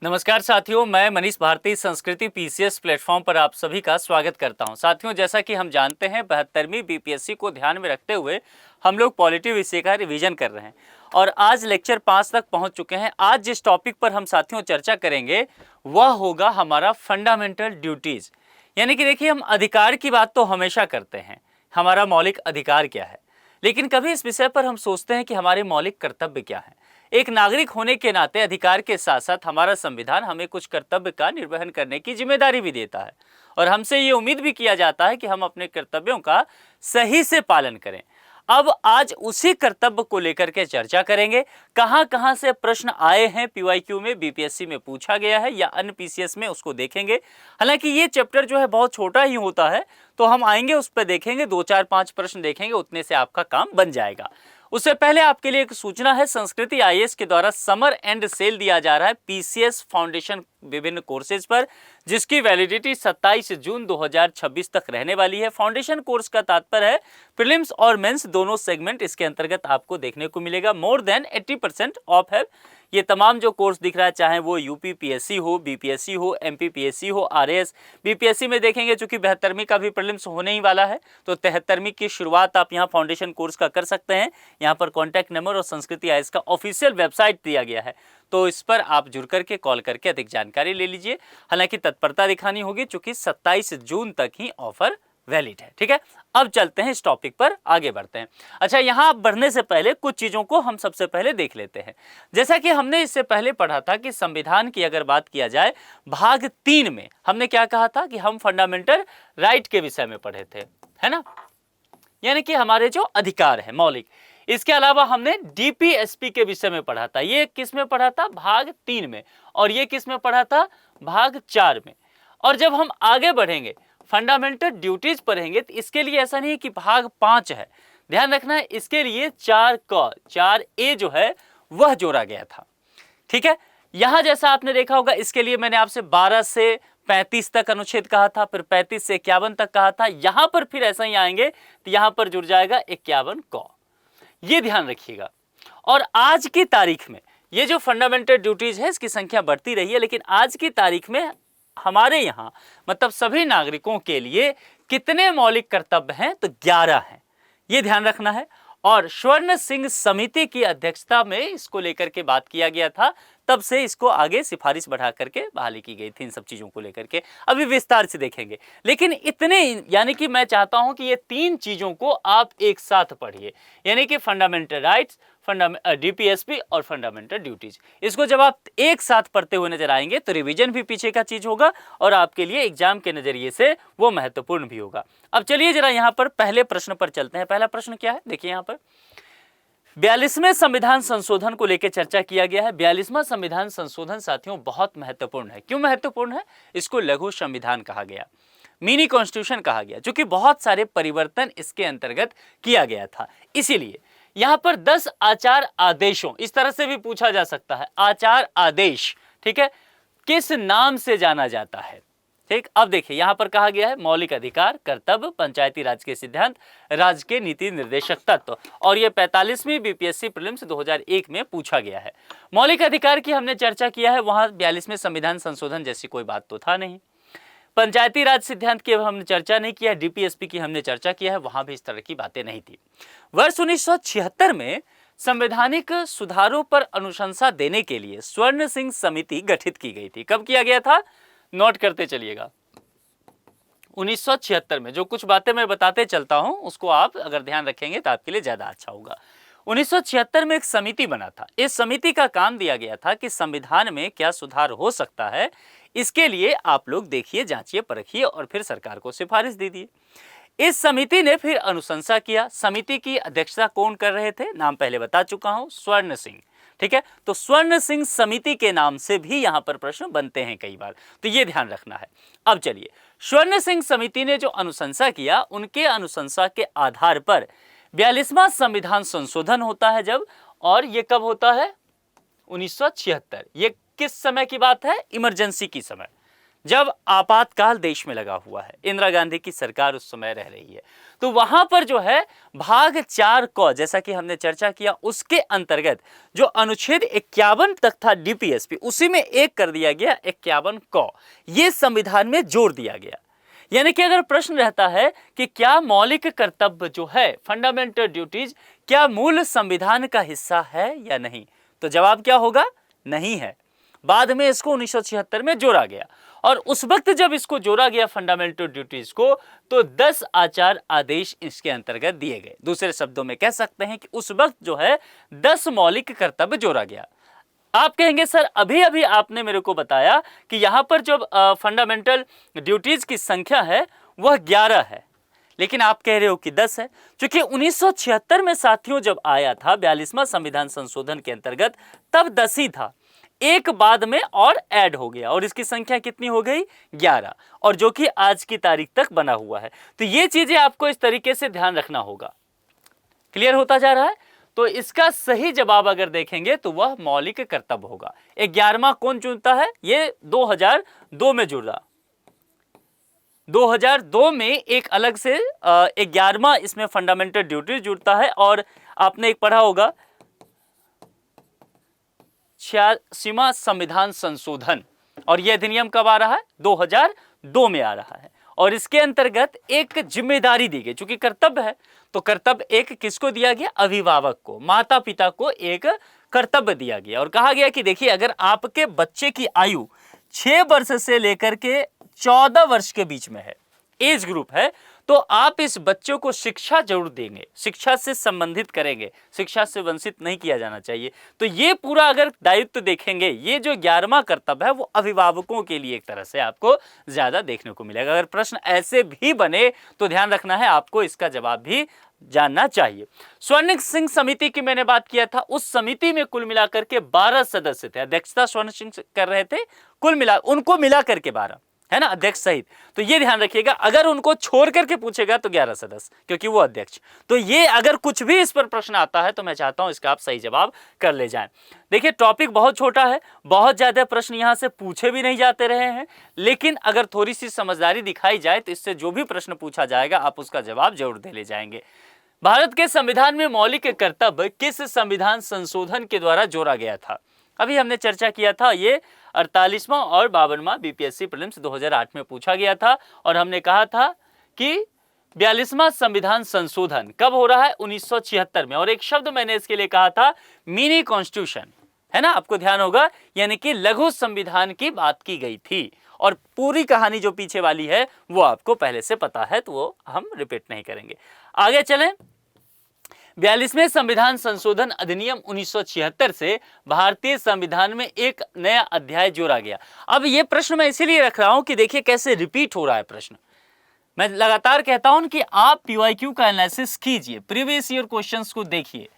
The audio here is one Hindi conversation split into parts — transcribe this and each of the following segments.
नमस्कार साथियों, मैं मनीष भारती संस्कृति पीसीएस प्लेटफॉर्म पर आप सभी का स्वागत करता हूं। साथियों, जैसा कि हम जानते हैं 72वीं बीपीएससी को ध्यान में रखते हुए हम लोग पॉलिटी विषय का रिवीजन कर रहे हैं और आज लेक्चर 5 तक पहुंच चुके हैं। आज जिस टॉपिक पर हम साथियों चर्चा करेंगे वह होगा हमारा फंडामेंटल ड्यूटीज। यानी कि देखिए, हम अधिकार की बात तो हमेशा करते हैं, हमारा मौलिक अधिकार क्या है, लेकिन कभी इस विषय पर हम सोचते हैं कि हमारे मौलिक कर्तव्य क्या है। एक नागरिक होने के नाते अधिकार के साथ साथ हमारा संविधान हमें कुछ कर्तव्य का निर्वहन करने की जिम्मेदारी भी देता है और हमसे ये उम्मीद भी किया जाता है कि हम अपने कर्तव्यों का सही से पालन करें। अब आज उसी कर्तव्य को लेकर के चर्चा करेंगे। कहां कहां से प्रश्न आए हैं, पीवाईक्यू में, बीपीएससी में पूछा गया है या अन्य पीसीएस में, उसको देखेंगे। हालांकि ये चैप्टर जो है बहुत छोटा ही होता है, तो हम आएंगे उस पर देखेंगे, 2 4 5 प्रश्न देखेंगे, उतने से आपका काम बन जाएगा। उससे पहले आपके लिए एक सूचना है, संस्कृति आईएएस के द्वारा समर एंड सेल दिया जा रहा है पीसीएस फाउंडेशन विभिन्न कोर्सेज पर, जिसकी वैलिडिटी 27 जून 2026 तक रहने वाली है। फाउंडेशन कोर्स का तात्पर्य है प्रीलिम्स और मेंस दोनों सेगमेंट इसके अंतर्गत आपको देखने को मिलेगा। मोर देन 80% ऑफ है। ये तमाम जो कोर्स दिख रहा है, चाहे वो यूपी पीएससी हो, बीपीएससी हो, एमपी पीएससी हो, आरएएस, बीपीएससी में देखेंगे चूंकि 72वीं का भी प्रीलिम्स होने ही वाला है, तो 73वीं की शुरुआत आप यहाँ फाउंडेशन कोर्स का कर सकते हैं। यहाँ पर कॉन्टैक्ट नंबर और संस्कृति आईएएस का ऑफिशियल वेबसाइट दिया गया है, तो इस पर आप जुड़ करके कॉल करके अधिक जानकारी ले लीजिए। हालांकि तत्परता दिखानी होगी चूंकि 27 जून तक ही ऑफर वैलिड है। ठीक है, अब चलते हैं इस टॉपिक पर, आगे बढ़ते हैं। अच्छा, यहां बढ़ने से पहले कुछ चीजों को हम सबसे पहले देख लेते हैं। जैसा कि हमने इससे पहले पढ़ा था कि संविधान की अगर बात किया जाए, भाग 3 में हमने क्या कहा था कि हम फंडामेंटल राइट के विषय में पढ़े थे, है ना, यानी कि हमारे जो अधिकार है मौलिक। इसके अलावा हमने डीपीएसपी के विषय में पढ़ा था। ये किस में पढ़ा था? भाग 3 में। और ये किस में पढ़ा था? भाग 4 में। और जब हम आगे बढ़ेंगे फंडामेंटल ड्यूटीज पढ़ेंगे, तो इसके लिए ऐसा नहीं है कि भाग 5 है, ध्यान रखना है, इसके लिए 4A जो है वह जोड़ा गया था। ठीक है, यहां जैसा आपने देखा होगा, इसके लिए मैंने आपसे 12 से 35 तक अनुच्छेद कहा था, फिर 35 से 51 तक कहा था। यहां पर फिर ऐसा ही आएंगे तो यहां पर जुड़ जाएगा 51 ये ध्यान रखिएगा। और आज की तारीख में ये जो फंडामेंटल ड्यूटीज है, इसकी संख्या बढ़ती रही है, लेकिन आज की तारीख में हमारे यहाँ मतलब सभी नागरिकों के लिए कितने मौलिक कर्तव्य हैं? तो 11 हैं, ये ध्यान रखना है। और स्वर्ण सिंह समिति की अध्यक्षता में इसको लेकर के बात किया गया था, तब से इसको आगे सिफारिश बढ़ा करके बहाली की गई थी इन सब चीजों को लेकर के। अभी विस्तार से देखेंगे, लेकिन इतने, यानी कि मैं चाहता हूं कि ये 3 चीजों को आप एक साथ पढ़िए, यानी कि फंडामेंटल राइट्स, डीपीएसपी और फंडामेंटल ड्यूटीज। इसको जब आप एक साथ पढ़ते हुए नजर आएंगे तो रिवीजन भी पीछे का चीज होगा और आपके लिए एग्जाम के नजरिए से वो महत्वपूर्ण भी होगा। अब चलिए जरा यहाँ पर पहले प्रश्न पर चलते हैं। पहला प्रश्न क्या है? देखिए, यहाँ पर 42वें संविधान संशोधन को लेकर चर्चा किया गया है। 42वां संविधान संशोधन साथियों बहुत महत्वपूर्ण है। क्यों महत्वपूर्ण है? इसको लघु संविधान कहा गया, मिनी कॉन्स्टिट्यूशन कहा गया, क्योंकि बहुत सारे परिवर्तन इसके अंतर्गत किया गया था। इसीलिए यहां पर 10 आचार आदेशों, इस तरह से भी पूछा जा सकता है, आचार आदेश, ठीक है, किस नाम से जाना जाता है? ठीक, अब देखिए यहां पर कहा गया है मौलिक अधिकार, कर्तव्य, पंचायती राज के सिद्धांत, राज्य के नीति निर्देशक तत्व, और यह 45वीं बीपीएससी प्रीलिम्स 2001 में पूछा गया है। मौलिक अधिकार की हमने चर्चा किया है, वहां 42वें संविधान संशोधन जैसी कोई बात तो था नहीं। पंचायती राज सिद्धांत की हमने चर्चा नहीं किया, डीपीएसपी की हमने चर्चा किया है, वहां भी इस तरह की बातें नहीं थी। वर्ष 1976 में संवैधानिक सुधारों पर अनुशंसा देने के लिए स्वर्ण सिंह समिति गठित की गई थी। कब किया गया था? नोट करते चलिएगा, 1976 में। जो कुछ बातें मैं बताते चलता हूं उसको आप अगर ध्यान रखेंगे तो आपके लिए ज्यादा अच्छा होगा। 1976 में एक समिति बना था। इस समिति का काम दिया गया था कि संविधान में क्या सुधार हो सकता है, इसके लिए आप लोग देखिए, जांचिए, परखिए और फिर सरकार को सिफारिश दे दिए। इस समिति ने फिर अनुशंसा किया। समिति की अध्यक्षता कौन कर रहे थे? नाम पहले बता चुका हूं, स्वर्ण सिंह। ठीक है, तो स्वर्ण सिंह समिति के नाम से भी यहां पर प्रश्न बनते हैं कई बार, तो ये ध्यान रखना है। अब चलिए, स्वर्ण सिंह समिति ने जो अनुशंसा किया, उनके अनुशंसा के आधार पर 42वां संविधान संशोधन होता है जब, और ये कब होता है? 1976। ये किस समय की बात है? इमरजेंसी की समय। जब आपातकाल देश में लगा हुआ है, इंदिरा गांधी की सरकार उस समय रह रही है, तो वहां पर जो है भाग 4 क, जैसा कि हमने चर्चा किया, उसके अंतर्गत जो अनुच्छेद 51 तक था डीपीएसपी, उसी में एक कर दिया गया 51 क, ये संविधान में जोड़ दिया गया। यानी कि अगर प्रश्न रहता है कि क्या मौलिक कर्तव्य जो है, फंडामेंटल ड्यूटीज, क्या मूल संविधान का हिस्सा है या नहीं, तो जवाब क्या होगा? नहीं है। बाद में इसको 1976 में जोड़ा गया, और उस वक्त जब इसको जोड़ा गया फंडामेंटल ड्यूटीज को, तो 10 आचार आदेश इसके अंतर्गत दिए गए। दूसरे शब्दों में कह सकते हैं कि उस वक्त जो है 10 मौलिक कर्तव्य जोड़ा गया। आप कहेंगे सर अभी अभी आपने मेरे को बताया कि यहां पर जो फंडामेंटल ड्यूटीज की संख्या है वह 11 है, लेकिन आप कह रहे हो कि 10 है। क्योंकि 1976 में साथियों जब आया था 42वां संविधान संशोधन के अंतर्गत, तब 10 ही था, एक बाद में और ऐड हो गया और इसकी संख्या कितनी हो गई? 11, और जो कि आज की तारीख तक बना हुआ है। तो ये चीजें आपको इस तरीके से ध्यान रखना होगा। क्लियर होता जा रहा है? तो इसका सही जवाब अगर देखेंगे तो वह मौलिक कर्तव्य होगा। 11वां कौन चुनता है? ये 2002 में जुड़ा, 2002 में एक अलग से 11वां इसमें फंडामेंटल ड्यूटी जुड़ता है। और आपने एक पढ़ा होगा 86वां संविधान संशोधन, और यह अधिनियम कब आ रहा है? 2002 में आ रहा है। और इसके अंतर्गत एक जिम्मेदारी दी गई, चूंकि कर्तव्य है तो कर्तव्य एक किसको दिया गया? अभिभावक को, माता पिता को एक कर्तव्य दिया गया और कहा गया कि देखिए अगर आपके बच्चे की आयु 6 वर्ष से लेकर के 14 वर्ष के बीच में है, एज ग्रुप है, तो आप इस बच्चों को शिक्षा जरूर देंगे, शिक्षा से संबंधित करेंगे, शिक्षा से वंचित नहीं किया जाना चाहिए। तो ये पूरा अगर दायित्व देखेंगे, ये जो 11वां कर्तव्य है वो अभिभावकों के लिए एक तरह से आपको ज्यादा देखने को मिलेगा। अगर प्रश्न ऐसे भी बने तो ध्यान रखना है, आपको इसका जवाब भी जानना चाहिए। स्वर्ण सिंह समिति की मैंने बात किया था, उस समिति में कुल मिलाकर के 12 सदस्य थे। अध्यक्षता स्वर्ण सिंह कर रहे थे, कुल मिला उनको मिला करके 12 है ना, अध्यक्ष सहित। तो ये ध्यान रखिएगा, अगर उनको छोड़ करके पूछेगा तो 11 सदस्य, क्योंकि वो अध्यक्ष। तो ये अगर कुछ भी इस पर प्रश्न आता है तो मैं चाहता हूं इसका आप सही जवाब कर ले जाएं। देखिए टॉपिक बहुत छोटा है, बहुत ज्यादा प्रश्न यहां से पूछे भी नहीं जाते रहे हैं, लेकिन अगर थोड़ी सी समझदारी दिखाई जाए तो इससे जो भी प्रश्न पूछा जाएगा आप उसका जवाब जरूर दे ले जाएंगे। भारत के संविधान में मौलिक कर्तव्य किस संविधान संशोधन के द्वारा जोड़ा गया था? अभी हमने चर्चा किया था, ये 48वां और 52वां बीपीएससी प्रीलिम्स 2008 में पूछा गया था, और हमने कहा था कि 42वां संविधान संशोधन कब हो रहा है? 1976 में। और एक शब्द मैंने इसके लिए कहा था, मिनी कॉन्स्टिट्यूशन, है ना, आपको ध्यान होगा, यानी कि लघु संविधान की बात की गई थी। और पूरी कहानी जो पीछे वाली है वो आपको पहले से पता है, तो वो हम रिपीट नहीं करेंगे। आगे चलें। 42वें संविधान संशोधन अधिनियम 1976 से भारतीय संविधान में एक नया अध्याय जोड़ा गया। अब ये प्रश्न मैं इसीलिए रख रहा हूं कि देखिए कैसे रिपीट हो रहा है प्रश्न। मैं लगातार कहता हूं कि आप पीवाईक्यू का एनालिसिस कीजिए, प्रीवियस ईयर क्वेश्चंस को देखिए।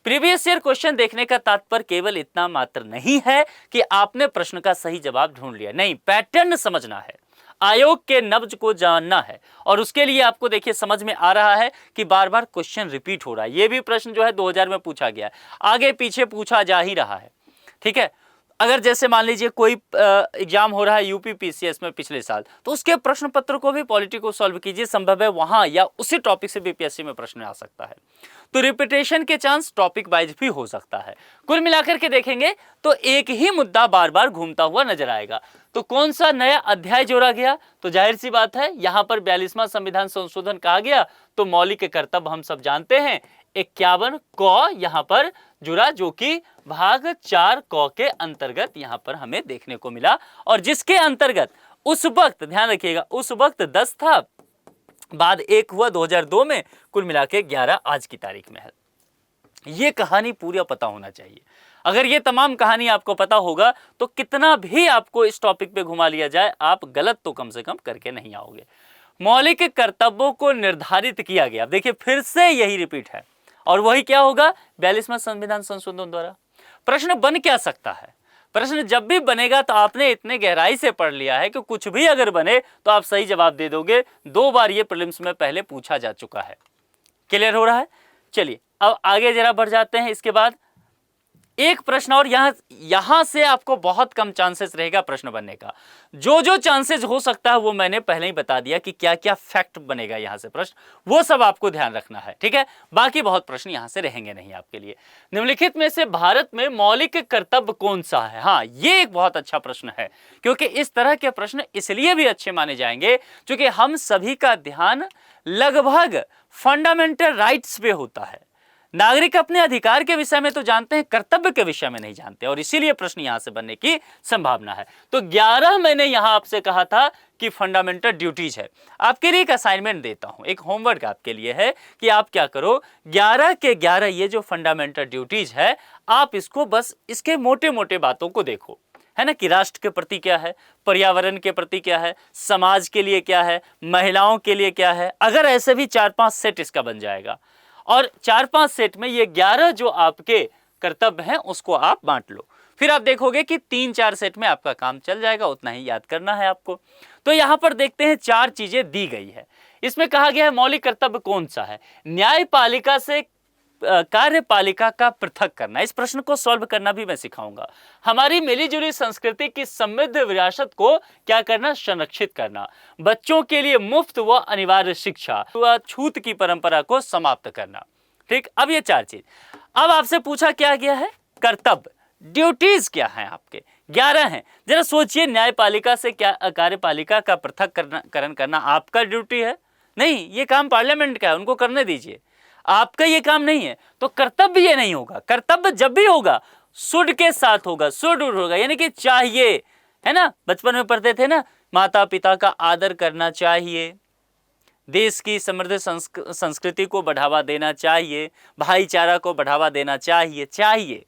प्रीवियस ईयर क्वेश्चन देखने का तात्पर्य केवल इतना मात्र नहीं है कि आपने प्रश्न का सही जवाब ढूंढ लिया, नहीं, पैटर्न समझना है, आयोग के नब्ज को जानना है। और उसके लिए आपको देखिए समझ में आ रहा है कि बार बार क्वेश्चन रिपीट हो रहा है। ये भी प्रश्न जो है 2000 में पूछा गया है, आगे पीछे पूछा जा ही रहा है, ठीक है। अगर जैसे मान लीजिए कोई एग्जाम हो रहा है यूपी पीसीएस में पिछले साल, तो उसके प्रश्न पत्र को भी पॉलिटी को सॉल्व कीजिए, संभव है वहां या उसी टॉपिक से बीपीएससी में प्रश्न आ सकता है। तो रिपीटेशन के चांस टॉपिक वाइज भी हो सकता है। कुल मिलाकर के देखेंगे तो एक ही मुद्दा बार बार घूमता हुआ नजर आएगा। तो कौन सा नया अध्याय जोड़ा गया? तो जाहिर सी बात है यहां पर 42वां संविधान संशोधन कहा गया, तो मौलिक कर्तव्य हम सब जानते हैं 51 क यहां पर जुड़ा, जो कि भाग 4 क के अंतर्गत यहां पर हमें देखने को मिला, और जिसके अंतर्गत उस वक्त ध्यान रखिएगा उस वक्त 10 था, बाद एक हुआ 2002 में, कुल मिला के 11 आज की तारीख में है। ये कहानी पूरा पता होना चाहिए। अगर ये तमाम कहानी आपको पता होगा तो कितना भी आपको इस टॉपिक पे घुमा लिया जाए, आप गलत तो कम से कम करके नहीं आओगे। मौलिक कर्तव्यों को निर्धारित किया गया, देखिए फिर से यही रिपीट है, और वही क्या होगा? 42वां संविधान संशोधन द्वारा। प्रश्न बन क्या सकता है? प्रश्न जब भी बनेगा तो आपने इतने गहराई से पढ़ लिया है कि कुछ भी अगर बने तो आप सही जवाब दे दोगे। 2 बार ये प्रीलिम्स में पहले पूछा जा चुका है। क्लियर हो रहा है? चलिए अब आगे जरा बढ़ जाते हैं। इसके बाद एक प्रश्न और यहां से आपको बहुत कम चांसेस रहेगा प्रश्न बनने का। जो चांसेस हो सकता है वो मैंने पहले ही बता दिया कि क्या क्या फैक्ट बनेगा यहां से प्रश्न, वो सब आपको ध्यान रखना है, ठीक है। बाकी बहुत प्रश्न यहां से रहेंगे नहीं आपके लिए। निम्नलिखित में से भारत में मौलिक कर्तव्य कौन सा है? हाँ, ये एक बहुत अच्छा प्रश्न है, क्योंकि इस तरह के प्रश्न इसलिए भी अच्छे माने जाएंगे क्योंकि हम सभी का ध्यान लगभग फंडामेंटल राइट्स पे होता है। नागरिक अपने अधिकार के विषय में तो जानते हैं, कर्तव्य के विषय में नहीं जानते, और इसीलिए प्रश्न यहां से बनने की संभावना है। तो 11 मैंने यहां आपसे कहा था कि फंडामेंटल ड्यूटीज है। आपके लिए एक असाइनमेंट देता हूं, एक होमवर्क आपके लिए है कि आप क्या करो, 11 के 11 ये जो फंडामेंटल ड्यूटीज है, आप इसको बस इसके मोटे मोटे बातों को देखो, है ना, कि राष्ट्र के प्रति क्या है, पर्यावरण के प्रति क्या है, समाज के लिए क्या है, महिलाओं के लिए क्या है। अगर ऐसे भी 4-5 सेट इसका बन जाएगा, और 4-5 सेट में ये 11 जो आपके कर्तव्य हैं उसको आप बांट लो, फिर आप देखोगे कि 3-4 सेट में आपका काम चल जाएगा। उतना ही याद करना है आपको। तो यहां पर देखते हैं 4 चीजें दी गई है। इसमें कहा गया है मौलिक कर्तव्य कौन सा है? न्यायपालिका से कार्यपालिका का पृथक करना। इस प्रश्न को सॉल्व करना भी मैं सिखाऊंगा। हमारी मिलीजुली संस्कृति की समृद्ध विरासत को क्या करना? संरक्षित करना। बच्चों के लिए मुफ्त व अनिवार्य शिक्षा व छूत की परंपरा को समाप्त करना। ठीक, अब ये 4 चीज। अब आपसे पूछा क्या गया है? कर्तव्य, ड्यूटीज क्या है आपके? 11 हैं। जरा सोचिए, न्यायपालिका से क्या कार्यपालिका का पृथककरण करना आपका ड्यूटी है? नहीं, ये काम पार्लियामेंट का है, उनको करने दीजिए, आपका ये काम नहीं है। तो कर्तव्य ये नहीं होगा। कर्तव्य जब भी होगा शुड के साथ होगा, शुड होगा, यानी कि चाहिए, है ना। बचपन में पढ़ते थे ना, माता पिता का आदर करना चाहिए, देश की समृद्ध संस्कृति को बढ़ावा देना चाहिए, भाईचारा को बढ़ावा देना चाहिए,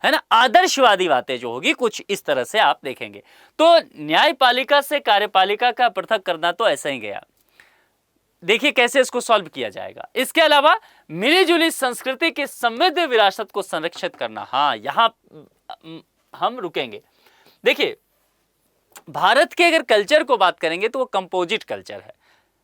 है ना। आदर्शवादी बातें जो होगी कुछ इस तरह से आप देखेंगे। तो न्यायपालिका से कार्यपालिका का पृथक करना तो ऐसा ही गया। देखिए कैसे इसको सॉल्व किया जाएगा। इसके अलावा मिलीजुली संस्कृति की समृद्ध विरासत को संरक्षित करना। हाँ, यहां हम रुकेंगे। देखिए, भारत के अगर कल्चर को बात करेंगे तो वो कंपोजिट कल्चर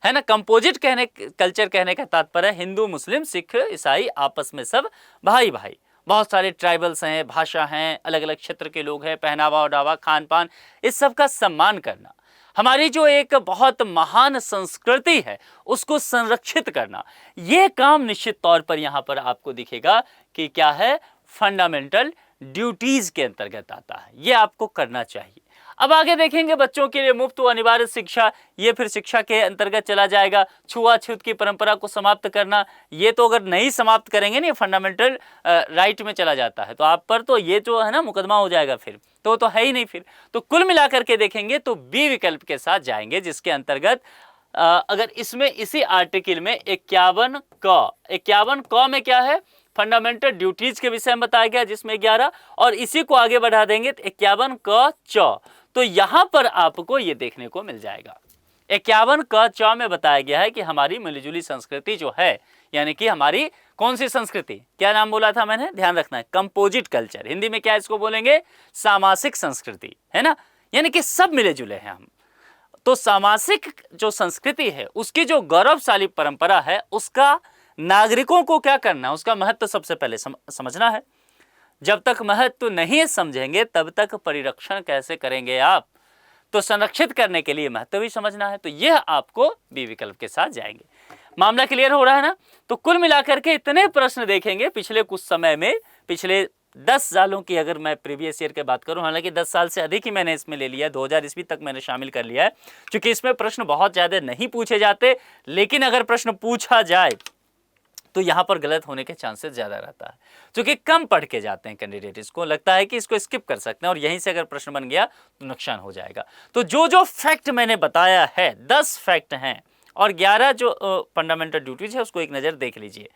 है ना। कंपोजिट कल्चर कहने का तात्पर्य हिंदू, मुस्लिम, सिख, ईसाई आपस में सब भाई भाई। बहुत सारे ट्राइबल्स हैं, भाषा हैं, अलग अलग क्षेत्र के लोग हैं, पहनावा ओढ़ावा, खान पान, इस सब का सम्मान करना। हमारी जो एक बहुत महान संस्कृति है उसको संरक्षित करना, यह काम निश्चित तौर पर यहां पर आपको दिखेगा कि क्या है, फंडामेंटल ड्यूटीज के अंतर्गत आता है। यह आपको करना चाहिए। अब आगे देखेंगे बच्चों के लिए मुफ्त व अनिवार्य शिक्षा, ये फिर शिक्षा के अंतर्गत चला जाएगा। छुआछूत की परंपरा को समाप्त करना, ये तो अगर नहीं समाप्त करेंगे ना, फंडामेंटल राइट में चला जाता है, तो आप पर तो ये जो है ना मुकदमा हो जाएगा, फिर तो है ही नहीं। फिर तो कुल मिलाकर के देखेंगे तो बी विकल्प के साथ जाएंगे, जिसके अंतर्गत अगर इसमें इसी आर्टिकल में 51 क में क्या है, फंडामेंटल ड्यूटीज के विषय में बताया गया, जिसमें 11, और इसी को आगे बढ़ा देंगे तो 51 क च, तो यहां पर आपको ये देखने को मिल जाएगा। 51 क च में बताया गया है कि हमारी मिलीजुली संस्कृति जो है, यानी कि हमारी कौन सी संस्कृति, क्या नाम बोला था मैंने, ध्यान रखना है, कंपोजिट कल्चर। हिंदी में क्या इसको बोलेंगे, सामासिक संस्कृति, है ना, यानी कि सब मिले जुले हैं हम। तो सामासिक जो संस्कृति है उसकी जो गौरवशाली परंपरा है, उसका नागरिकों को क्या करना है, उसका महत्व सबसे पहले समझना है। जब तक महत्व नहीं समझेंगे तब तक परिरक्षण कैसे करेंगे आप? तो संरक्षित करने के लिए महत्व भी समझना है। तो यह आपको बी विकल्प के साथ जाएंगे। मामला क्लियर हो रहा है ना। तो कुल मिलाकर के इतने प्रश्न देखेंगे पिछले कुछ समय में, पिछले 10 सालों की अगर मैं प्रीवियस ईयर की बात करूं, हालांकि 10 साल से अधिक ही मैंने इसमें ले लिया, 2000 ईस्वी तक मैंने शामिल कर लिया है, क्योंकि इसमें प्रश्न बहुत ज़्यादा नहीं पूछे जाते, लेकिन अगर प्रश्न पूछा जाए तो यहाँ पर गलत होने के चांसेस ज़्यादा रहता है, क्योंकि कम पढ़ के जाते हैं कैंडिडेट, इसको लगता है कि इसको स्किप कर सकते हैं और यहीं से अगर प्रश्न बन गया तो नुकसान हो जाएगा। तो जो फैक्ट मैंने बताया है, 10 फैक्ट हैं और 11 जो फंडामेंटल ड्यूटीज है, उसको एक नज़र देख लीजिए।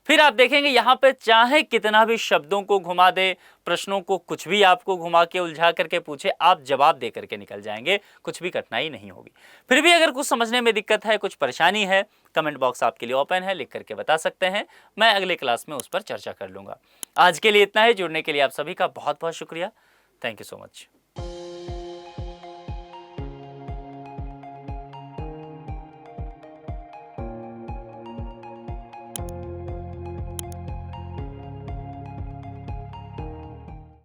फिर आप देखेंगे यहाँ पे चाहे कितना भी शब्दों को घुमा दे, प्रश्नों को कुछ भी आपको घुमा के उलझा करके पूछे, आप जवाब दे करके निकल जाएंगे, कुछ भी कठिनाई नहीं होगी। फिर भी अगर कुछ समझने में दिक्कत है, कुछ परेशानी है, कमेंट बॉक्स आपके लिए ओपन है, लिख करके बता सकते हैं, मैं अगले क्लास में उस पर चर्चा कर लूँगा। आज के लिए इतना है। जुड़ने के लिए आप सभी का बहुत बहुत शुक्रिया। Thank you so much.